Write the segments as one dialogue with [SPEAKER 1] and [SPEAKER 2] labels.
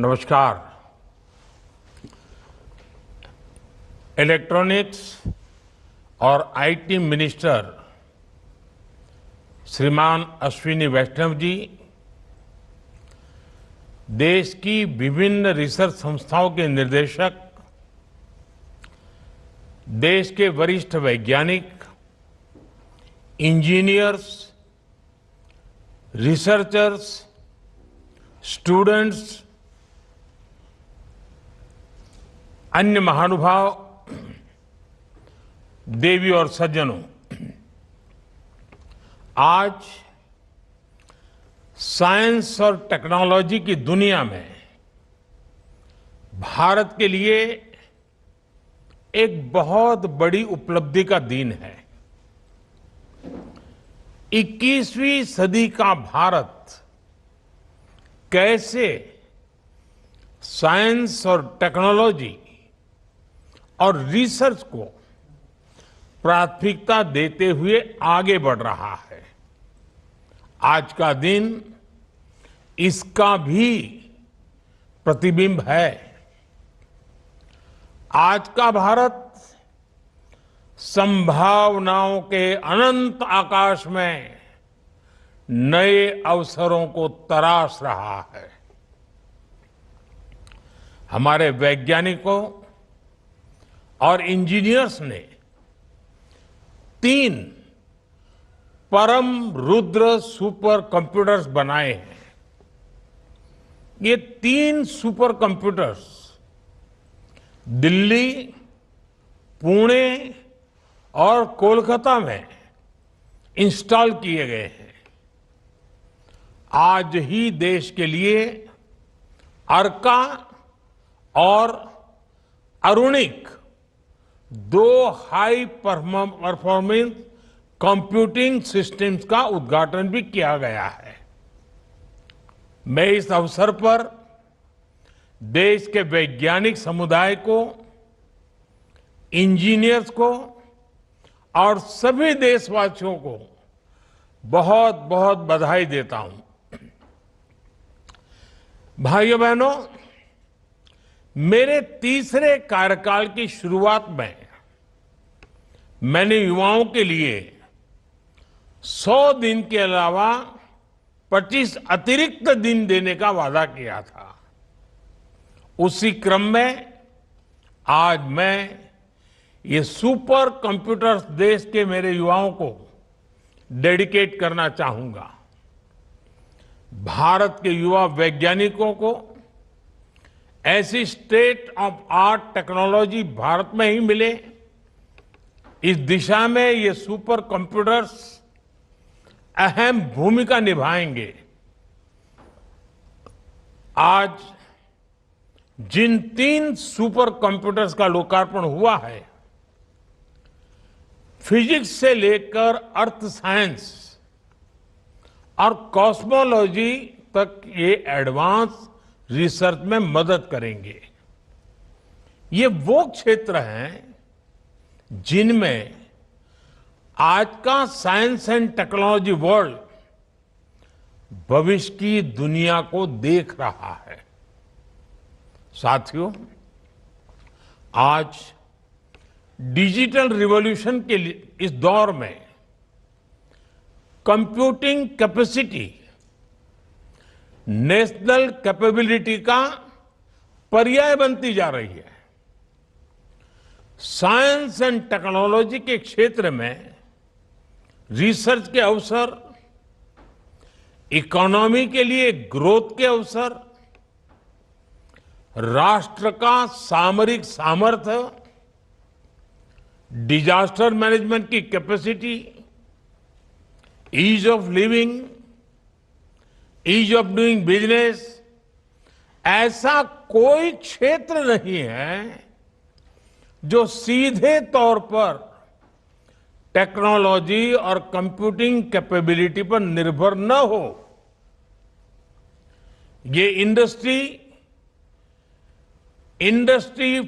[SPEAKER 1] नमस्कार। इलेक्ट्रॉनिक्स और IT minister श्रीमान अश्विनी वैष्णव जी, देश की विभिन्न रिसर्च संस्थाओं के निर्देशक, देश के वरिष्ठ वैज्ञानिक, इंजीनियर्स, रिसर्चर्स, स्टूडेंट्स, अन्य महानुभाव, देवी और सज्जनों, आज साइंस और टेक्नोलॉजी की दुनिया में भारत के लिए एक बहुत बड़ी उपलब्धि का दिन है। 21वीं सदी का भारत कैसे साइंस और टेक्नोलॉजी और रिसर्च को प्राथमिकता देते हुए आगे बढ़ रहा है, आज का दिन इसका भी प्रतिबिंब है। आज का भारत संभावनाओं के अनंत आकाश में नए अवसरों को तराश रहा है। हमारे वैज्ञानिकों और इंजीनियर्स ने 3 परम रुद्र सुपर कंप्यूटर्स बनाए हैं। ये 3 सुपर कंप्यूटर्स दिल्ली, पुणे और कोलकाता में इंस्टॉल किए गए हैं। आज ही देश के लिए अर्का और अरुणिक 2 हाई परफॉर्मेंस कंप्यूटिंग सिस्टम्स का उद्घाटन भी किया गया है। मैं इस अवसर पर देश के वैज्ञानिक समुदाय को, इंजीनियर्स को और सभी देशवासियों को बहुत बहुत बधाई देता हूं। भाइयों बहनों, मेरे तीसरे कार्यकाल की शुरुआत में मैंने युवाओं के लिए 100 दिन के अलावा 25 अतिरिक्त दिन देने का वादा किया था। उसी क्रम में आज मैं ये सुपर कंप्यूटर्स देश के मेरे युवाओं को डेडिकेट करना चाहूंगा। भारत के युवा वैज्ञानिकों को ऐसी state of art technology Bharat में ही मिले, इस दिशा में ये सुपर कंप्यूटर्स अहम भूमिका निभाएंगे। आज जिन 3 सुपर कंप्यूटर्स का लोकार्पण हुआ है, फिजिक्स से लेकर अर्थ साइंस और कॉस्मोलॉजी तक ये एडवांस रिसर्च में मदद करेंगे। ये वो क्षेत्र हैं जिनमें आज का साइंस एंड टेक्नोलॉजी वर्ल्ड भविष्य की दुनिया को देख रहा है। साथियों, आज डिजिटल रिवॉल्यूशन के इस दौर में कंप्यूटिंग कैपेसिटी नेशनल कैपेबिलिटी का पर्याय बनती जा रही है। साइंस एंड टेक्नोलॉजी के क्षेत्र में रिसर्च के अवसर, इकोनॉमी के लिए ग्रोथ के अवसर, राष्ट्र का सामरिक सामर्थ्य, डिजास्टर मैनेजमेंट की capacity, ease of living, ease of doing business, ऐसा कोई क्षेत्र नहीं है जो सीधे तौर पर टेक्नोलॉजी और कंप्यूटिंग कैपेबिलिटी पर निर्भर न हो। ये इंडस्ट्री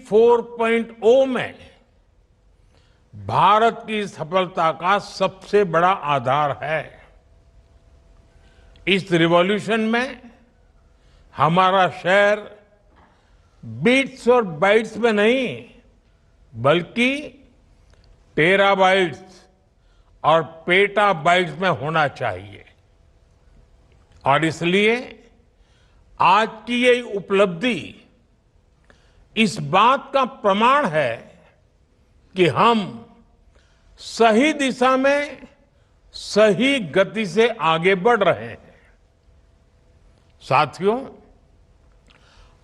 [SPEAKER 1] 4.0 में भारत की सफलता का सबसे बड़ा आधार है। इस रिवॉल्यूशन में हमारा शहर बिट्स और बाइट्स में नहीं, बल्कि टेराबाइट्स और पेटाबाइट्स में होना चाहिए। और इसलिए आज की ये उपलब्धि इस बात का प्रमाण है कि हम सही दिशा में सही गति से आगे बढ़ रहे हैं। साथियों,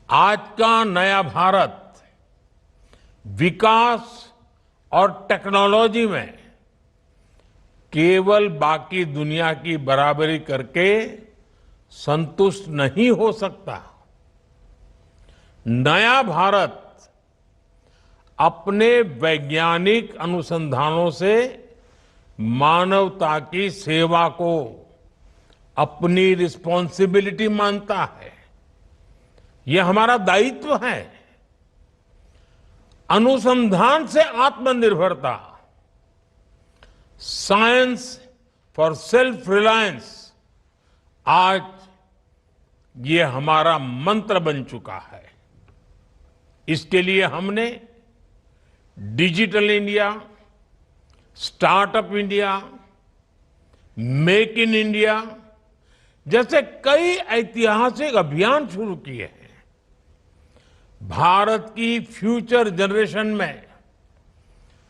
[SPEAKER 1] आज का नया भारत विकास और टेक्नोलॉजी में केवल बाकी दुनिया की बराबरी करके संतुष्ट नहीं हो सकता। नया भारत अपने वैज्ञानिक अनुसंधानों से मानवता की सेवा को अपनी रिस्पॉन्सिबिलिटी मानता है। यह हमारा दायित्व है। अनुसंधान से आत्मनिर्भरता, साइंस फॉर सेल्फ रिलायंस, आज ये हमारा मंत्र बन चुका है। इसके लिए हमने digital India, startup India, make in India जैसे कई ऐतिहासिक अभियान शुरू किए हैं। भारत की फ्यूचर जनरेशन में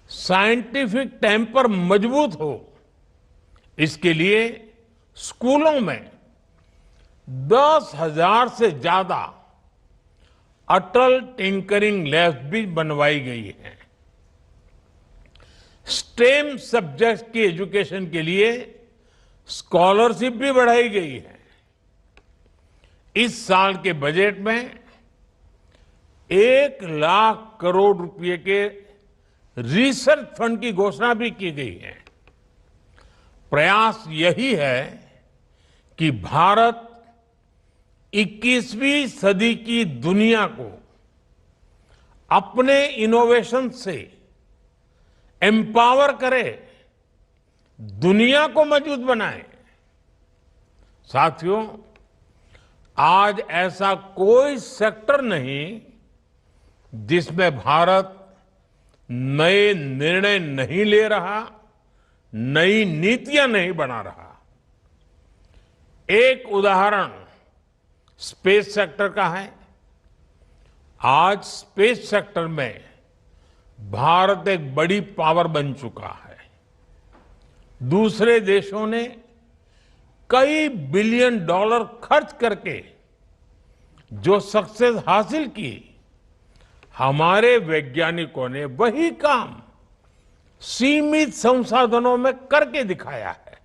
[SPEAKER 1] साइंटिफिक टेम्पर मजबूत हो, इसके लिए स्कूलों में 10,000 से ज्यादा अटल टिंकरिंग लैब्स भी बनवाई गई है। स्टेम सब्जेक्ट की एजुकेशन के लिए स्कॉलरशिप भी बढ़ाई गई है। इस साल के बजट में 1,00,000 करोड़ रुपए के रिसर्च फंड की घोषणा भी की गई है। प्रयास यही है कि भारत 21वीं सदी की दुनिया को अपने इनोवेशन से एम्पावर करे, दुनिया को मजबूत बनाए। साथियों, आज ऐसा कोई सेक्टर नहीं जिसमें भारत नए निर्णय नहीं ले रहा, नई नीतियां नहीं बना रहा। एक उदाहरण स्पेस सेक्टर का है। आज स्पेस सेक्टर में भारत एक बड़ी पावर बन चुका है। दूसरे देशों ने कई बिलियन डॉलर खर्च करके जो सक्सेस हासिल की, हमारे वैज्ञानिकों ने वही काम सीमित संसाधनों में करके दिखाया है।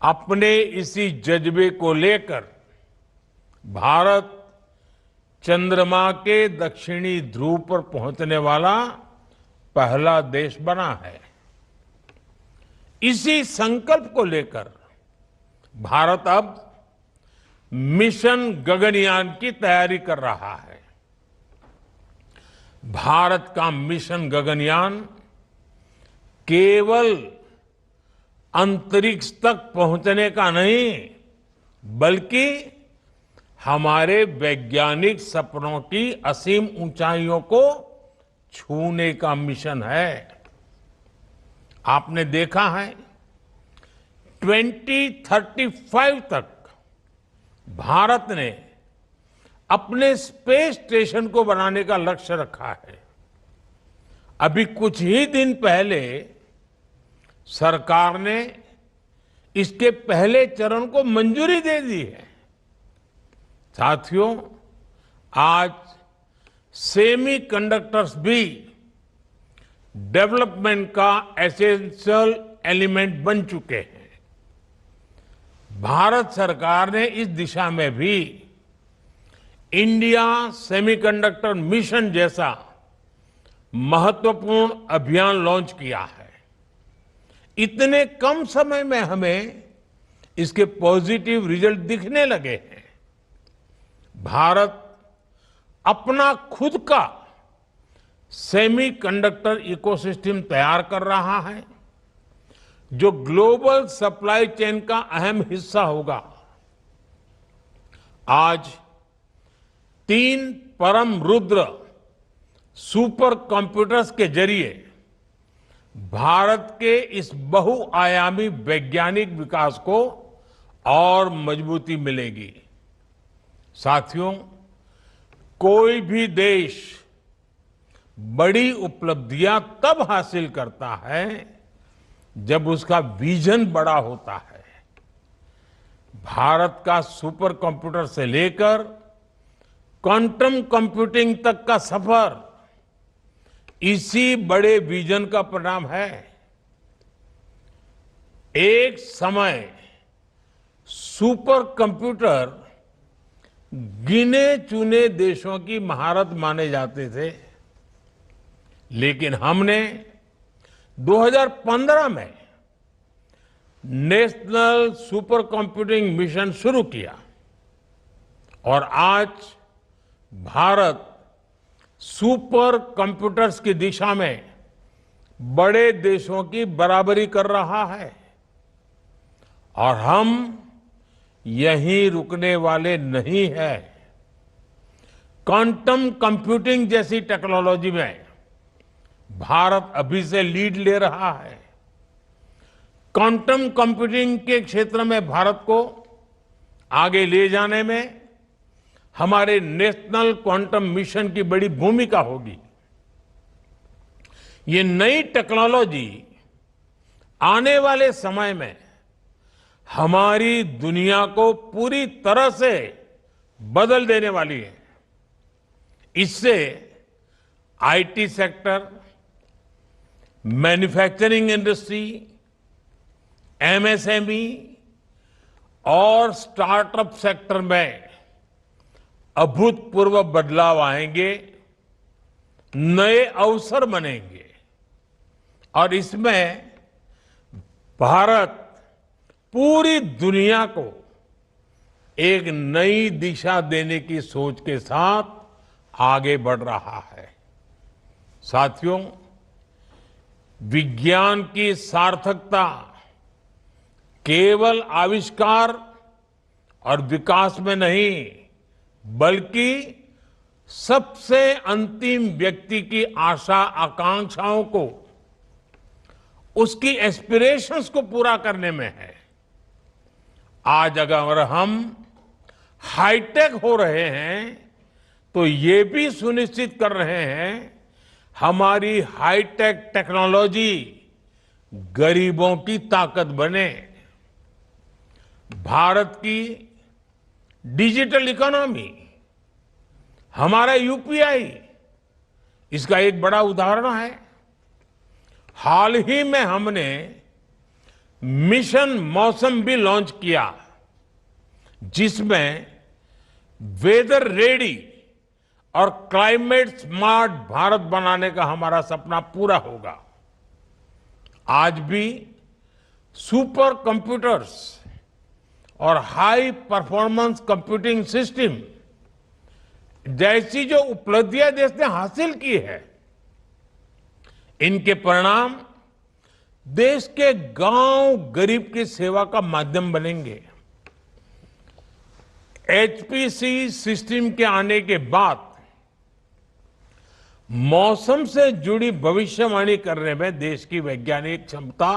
[SPEAKER 1] अपने इसी जज्बे को लेकर भारत चंद्रमा के दक्षिणी ध्रुव पर पहुंचने वाला पहला देश बना है। इसी संकल्प को लेकर भारत अब मिशन गगनयान की तैयारी कर रहा है। भारत का मिशन गगनयान केवल अंतरिक्ष तक पहुंचने का नहीं, बल्कि हमारे वैज्ञानिक सपनों की असीम ऊंचाइयों को छूने का मिशन है। आपने देखा है 2035 तक भारत ने अपने स्पेस स्टेशन को बनाने का लक्ष्य रखा है। अभी कुछ ही दिन पहले सरकार ने इसके पहले चरण को मंजूरी दे दी है। साथियों, आज सेमीकंडक्टर्स भी डेवलपमेंट का एसेंशियल एलिमेंट बन चुके हैं। भारत सरकार ने इस दिशा में भी इंडिया सेमीकंडक्टर मिशन जैसा महत्वपूर्ण अभियान लॉन्च किया है। इतने कम समय में हमें इसके पॉजिटिव रिजल्ट दिखने लगे हैं। भारत अपना खुद का सेमीकंडक्टर इकोसिस्टम तैयार कर रहा है, जो ग्लोबल सप्लाई चेन का अहम हिस्सा होगा। आज 3 परम रुद्र सुपर कंप्यूटर्स के जरिए भारत के इस बहुआयामी वैज्ञानिक विकास को और मजबूती मिलेगी। साथियों, कोई भी देश बड़ी उपलब्धियां तब हासिल करता है जब उसका विजन बड़ा होता है। भारत का सुपर कंप्यूटर से लेकर क्वांटम कंप्यूटिंग तक का सफर इसी बड़े विजन का परिणाम है। एक समय सुपर कंप्यूटर गिने चुने देशों की महारत माने जाते थे, लेकिन हमने 2015 में नेशनल सुपर कंप्यूटिंग मिशन शुरू किया और आज भारत सुपर कंप्यूटर्स की दिशा में बड़े देशों की बराबरी कर रहा है और हम यहीं रुकने वाले नहीं हैं। क्वांटम कंप्यूटिंग जैसी टेक्नोलॉजी में भारत अभी से लीड ले रहा है। क्वांटम कंप्यूटिंग के क्षेत्र में भारत को आगे ले जाने में हमारे नेशनल क्वांटम मिशन की बड़ी भूमिका होगी। ये नई टेक्नोलॉजी आने वाले समय में हमारी दुनिया को पूरी तरह से बदल देने वाली है। इससे IT sector, manufacturing industry, MSME और स्टार्टअप सेक्टर में अभूतपूर्व बदलाव आएंगे, नए अवसर बनेंगे और इसमें भारत पूरी दुनिया को एक नई दिशा देने की सोच के साथ आगे बढ़ रहा है। साथियों, विज्ञान की सार्थकता केवल आविष्कार और विकास में नहीं, बल्कि सबसे अंतिम व्यक्ति की आशा आकांक्षाओं को, उसकी एस्पिरेशंस को पूरा करने में है। आज अगर हम हाईटेक हो रहे हैं तो ये भी सुनिश्चित कर रहे हैं हमारी हाईटेक टेक्नोलॉजी गरीबों की ताकत बने। भारत की डिजिटल इकोनॉमी, हमारा यूपीआई इसका एक बड़ा उदाहरण है। हाल ही में हमने मिशन मौसम भी लॉन्च किया, जिसमें वेदर रेडी और क्लाइमेट स्मार्ट भारत बनाने का हमारा सपना पूरा होगा। आज भी सुपर कंप्यूटर्स और हाई परफॉर्मेंस कंप्यूटिंग सिस्टम जैसी जो उपलब्धियां देश ने हासिल की है, इनके परिणाम देश के गांव गरीब की सेवा का माध्यम बनेंगे। एचपीसी सिस्टम के आने के बाद मौसम से जुड़ी भविष्यवाणी करने में देश की वैज्ञानिक क्षमता,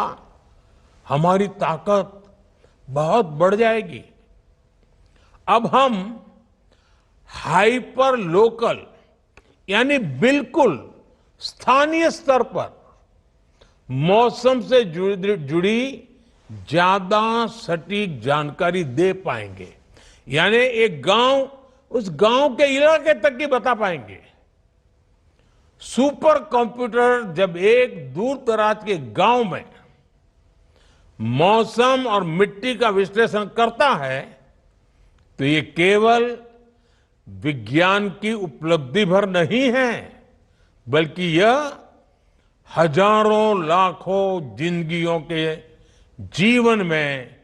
[SPEAKER 1] हमारी ताकत बहुत बढ़ जाएगी। अब हम हाइपर लोकल यानी बिल्कुल स्थानीय स्तर पर मौसम से जुड़ी ज्यादा सटीक जानकारी दे पाएंगे, यानी एक गांव उस गांव के इलाके तक की बता पाएंगे। सुपर कंप्यूटर जब एक दूर दराज के गांव में मौसम और मिट्टी का विश्लेषण करता है तो ये केवल विज्ञान की उपलब्धि भर नहीं है, बल्कि यह हजारों लाखों जिंदगियों के जीवन में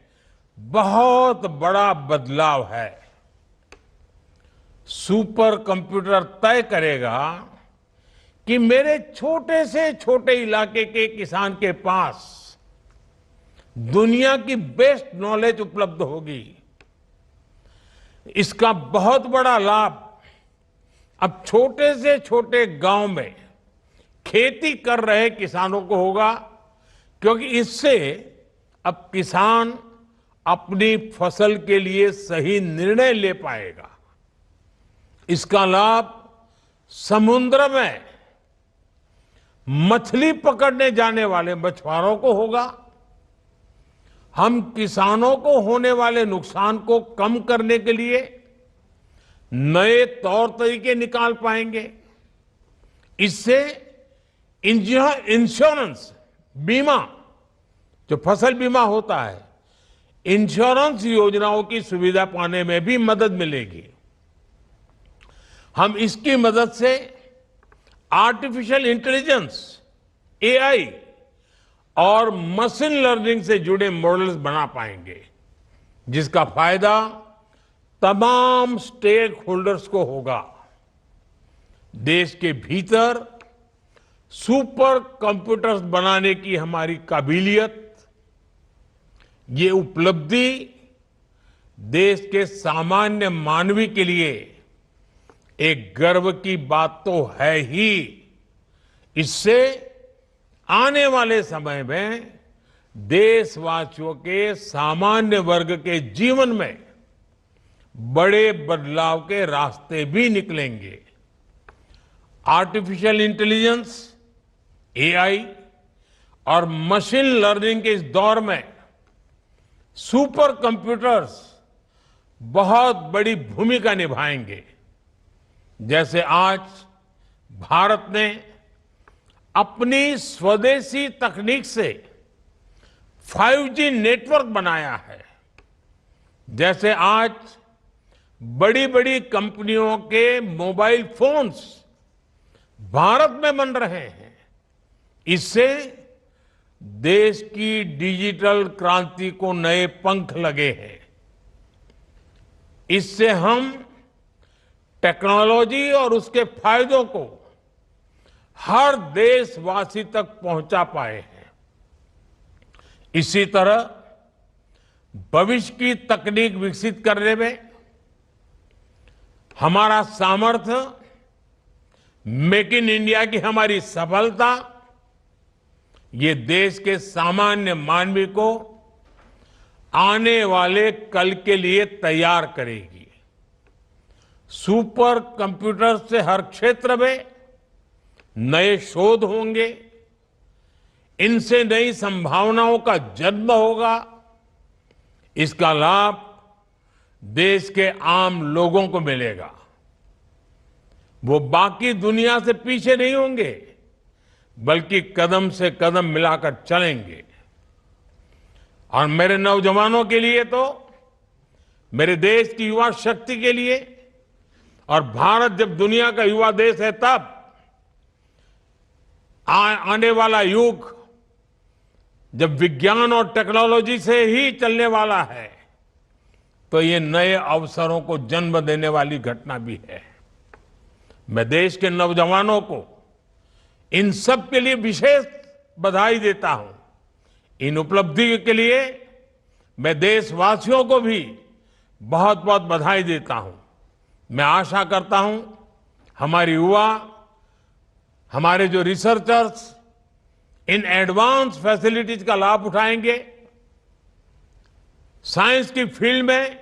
[SPEAKER 1] बहुत बड़ा बदलाव है। सुपर कंप्यूटर तय करेगा कि मेरे छोटे से छोटे इलाके के किसान के पास दुनिया की बेस्ट नॉलेज उपलब्ध होगी। इसका बहुत बड़ा लाभ अब छोटे से छोटे गांव में खेती कर रहे किसानों को होगा, क्योंकि इससे अब किसान अपनी फसल के लिए सही निर्णय ले पाएगा। इसका लाभ समुद्र में मछली पकड़ने जाने वाले मछुआरों को होगा। हम किसानों को होने वाले नुकसान को कम करने के लिए नए तौर तरीके निकाल पाएंगे। इससे इंश्योरेंस बीमा, जो फसल बीमा होता है, इंश्योरेंस योजनाओं की सुविधा पाने में भी मदद मिलेगी। हम इसकी मदद से आर्टिफिशियल इंटेलिजेंस, एआई और मशीन लर्निंग से जुड़े मॉडल्स बना पाएंगे, जिसका फायदा तमाम स्टेक होल्डर्स को होगा। देश के भीतर सुपर कंप्यूटर्स बनाने की हमारी काबिलियत, ये उपलब्धि देश के सामान्य मानवी के लिए एक गर्व की बात तो है ही। इससे आने वाले समय में देशवासियों के सामान्य वर्ग के जीवन में बड़े बदलाव के रास्ते भी निकलेंगे। आर्टिफिशियल इंटेलिजेंस, एआई और मशीन लर्निंग के इस दौर में सुपर कंप्यूटर्स बहुत बड़ी भूमिका निभाएंगे। जैसे आज भारत ने अपनी स्वदेशी तकनीक से 5G नेटवर्क बनाया है, जैसे आज बड़ी बड़ी कंपनियों के मोबाइल फोन्स भारत में बन रहे हैं, इससे देश की डिजिटल क्रांति को नए पंख लगे हैं। इससे हम टेक्नोलॉजी और उसके फायदों को हर देशवासी तक पहुंचा पाए हैं। इसी तरह भविष्य की तकनीक विकसित करने में हमारा सामर्थ्य, मेक इन इंडिया की हमारी सफलता, ये देश के सामान्य मानवी को आने वाले कल के लिए तैयार करेगी। सुपर कंप्यूटर से हर क्षेत्र में नए शोध होंगे, इनसे नई संभावनाओं का जन्म होगा। इसका लाभ देश के आम लोगों को मिलेगा। वो बाकी दुनिया से पीछे नहीं होंगे, बल्कि कदम से कदम मिलाकर चलेंगे। और मेरे नौजवानों के लिए तो, मेरे देश की युवा शक्ति के लिए, और भारत जब दुनिया का युवा देश है तब आने वाला युग जब विज्ञान और टेक्नोलॉजी से ही चलने वाला है, तो ये नए अवसरों को जन्म देने वाली घटना भी है। मैं देश के नौजवानों को इन सब के लिए विशेष बधाई देता हूं। इन उपलब्धि के लिए मैं देशवासियों को भी बहुत बहुत बधाई देता हूं। मैं आशा करता हूं हमारे युवा, हमारे जो रिसर्चर्स इन एडवांस फैसिलिटीज का लाभ उठाएंगे, साइंस की फील्ड में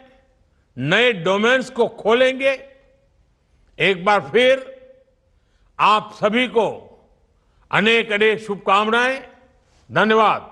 [SPEAKER 1] नए डोमेन्स को खोलेंगे। एक बार फिर आप सभी को अनेक अनेक शुभकामनाएं। धन्यवाद।